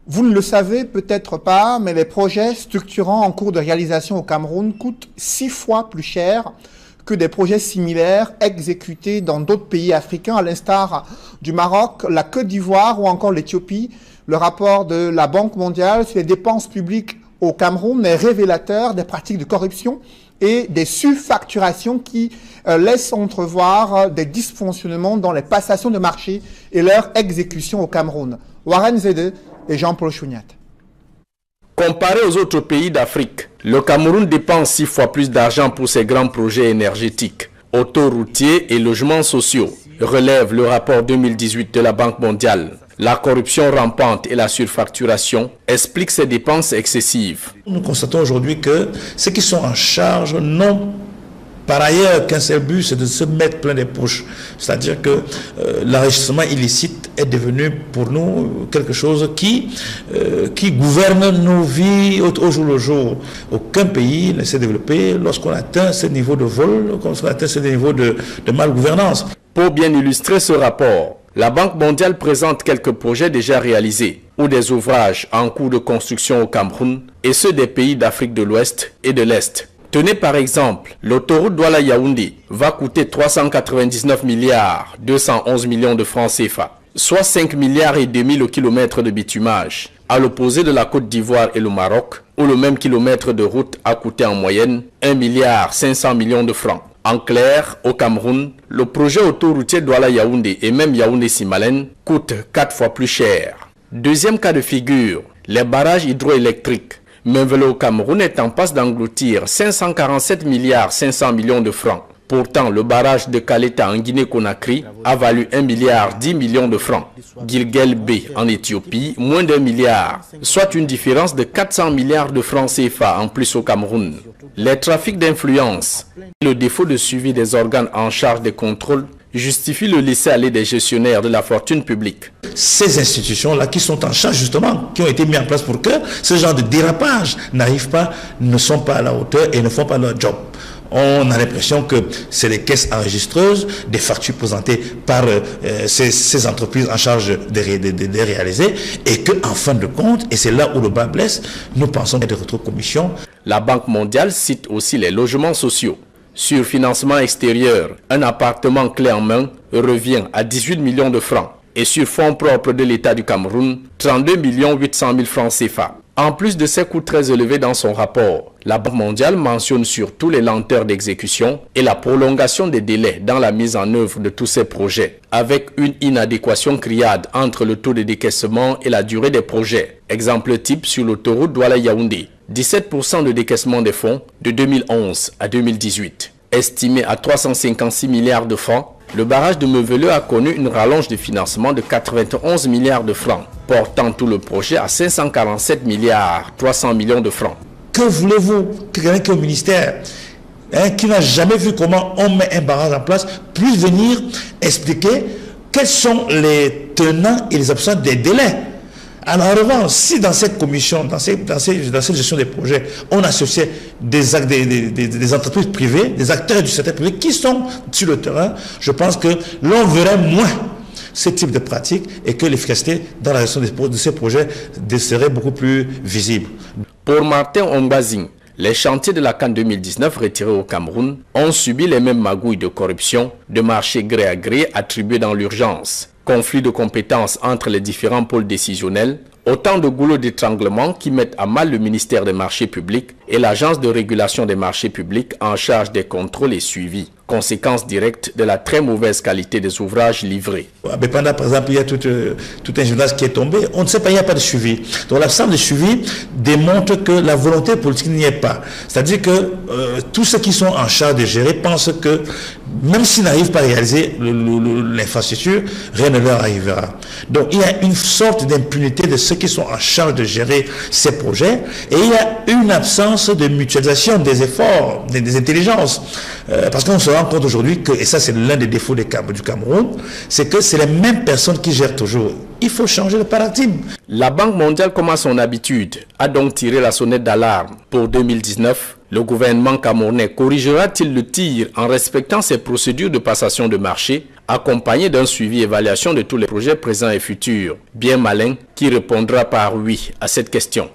Vous ne le savez peut-être pas, mais les projets structurants en cours de réalisation au Cameroun coûtent 6 fois plus cher que des projets similaires exécutés dans d'autres pays africains, à l'instar du Maroc, la Côte d'Ivoire ou encore l'Éthiopie. Le rapport de la Banque mondiale sur les dépenses publiques au Cameroun est révélateur des pratiques de corruption et des surfacturations qui laissent entrevoir des dysfonctionnements dans les passations de marché et leur exécution au Cameroun. Warren Zede et Jean-Paul Chouniat. Comparé aux autres pays d'Afrique, le Cameroun dépense 6 fois plus d'argent pour ses grands projets énergétiques, autoroutiers et logements sociaux, relève le rapport 2018 de la Banque mondiale. La corruption rampante et la surfacturation expliquent ces dépenses excessives. Nous constatons aujourd'hui que ceux qui sont en charge n'ont par ailleurs qu'un seul but, c'est de se mettre plein des poches. C'est-à-dire que l'enrichissement illicite est devenu pour nous quelque chose qui gouverne nos vies au jour le jour. Aucun pays ne s'est développé lorsqu'on atteint ce niveau de vol, lorsqu'on atteint ce niveau de malgouvernance. Pour bien illustrer ce rapport, la Banque mondiale présente quelques projets déjà réalisés ou des ouvrages en cours de construction au Cameroun et ceux des pays d'Afrique de l'Ouest et de l'Est. Tenez par exemple, l'autoroute Douala-Yaoundé va coûter 399 milliards 211 millions de francs CFA, soit 5 milliards et demi le kilomètre de bitumage, à l'opposé de la Côte d'Ivoire et le Maroc, où le même kilomètre de route a coûté en moyenne 1 milliard 500 millions de francs. En clair, au Cameroun, le projet autoroutier Douala-Yaoundé et même Yaoundé-Simalène coûte 4 fois plus cher. Deuxième cas de figure, les barrages hydroélectriques. Menvelo au Cameroun est en passe d'engloutir 547 milliards 500 millions de francs. Pourtant, le barrage de Kaleta en Guinée-Conakry a valu 1 milliard 10 millions de francs. Gilgel B en Éthiopie, moins d'1 milliard, soit une différence de 400 milliards de francs CFA en plus au Cameroun. Les trafics d'influence et le défaut de suivi des organes en charge des contrôles justifient le laisser-aller des gestionnaires de la fortune publique. Ces institutions-là qui sont en charge justement, qui ont été mises en place pour que ce genre de dérapage n'arrive pas, ne sont pas à la hauteur et ne font pas leur job. On a l'impression que c'est les caisses enregistreuses, des factures présentées par ces entreprises en charge de réaliser, et qu'en fin de compte, et c'est là où le bas blesse, nous pensons à des rétrocommissions. La Banque mondiale cite aussi les logements sociaux. Sur financement extérieur, un appartement clé en main revient à 18 millions de francs. Et sur fonds propres de l'État du Cameroun, 32 800 000 francs CFA. En plus de ces coûts très élevés dans son rapport, la Banque mondiale mentionne surtout les lenteurs d'exécution et la prolongation des délais dans la mise en œuvre de tous ces projets, avec une inadéquation criarde entre le taux de décaissement et la durée des projets. Exemple type sur l'autoroute Douala-Yaoundé, 17% de décaissement des fonds de 2011 à 2018. Estimé à 356 milliards de francs, le barrage de Meveleux a connu une rallonge de financement de 91 milliards de francs, portant tout le projet à 547 milliards 300 millions de francs. Que voulez-vous que quelqu'un qui est au ministère, qui n'a jamais vu comment on met un barrage en place, puisse venir expliquer quels sont les tenants et les absents des délais? Alors, en revanche, si dans cette commission, dans cette gestion des projets, on associe des entreprises privées, des acteurs du secteur privé qui sont sur le terrain, je pense que l'on verrait moins ce type de pratique et que l'efficacité dans la gestion de ces projets serait beaucoup plus visible. Pour Martin Ombazing, les chantiers de la CAN 2019 retirés au Cameroun ont subi les mêmes magouilles de corruption, de marché gré à gré attribués dans l'urgence. Conflit de compétences entre les différents pôles décisionnels, autant de goulots d'étranglement qui mettent à mal le ministère des marchés publics et l'agence de régulation des marchés publics en charge des contrôles et suivis. Conséquence directe de la très mauvaise qualité des ouvrages livrés. À Bépanda, par exemple, il y a tout un gymnase qui est tombé. On ne sait pas, il n'y a pas de suivi. Donc l'absence de suivi démontre que la volonté politique n'y est pas. C'est-à-dire que tous ceux qui sont en charge de gérer pensent que même s'ils n'arrivent pas à réaliser l'infrastructure, rien ne leur arrivera. Donc il y a une sorte d'impunité de ceux qui sont en charge de gérer ces projets et il y a une absence de mutualisation des efforts, des intelligences. Parce qu'on se rend compte aujourd'hui que, et ça c'est l'un des défauts du Cameroun, c'est que c'est les mêmes personnes qui gèrent toujours. Il faut changer le paradigme. La Banque mondiale, comme à son habitude, a donc tiré la sonnette d'alarme. Pour 2019, le gouvernement camerounais corrigera-t-il le tir en respectant ses procédures de passation de marché accompagné d'un suivi-évaluation de tous les projets présents et futurs. Bien malin qui répondra par oui à cette question.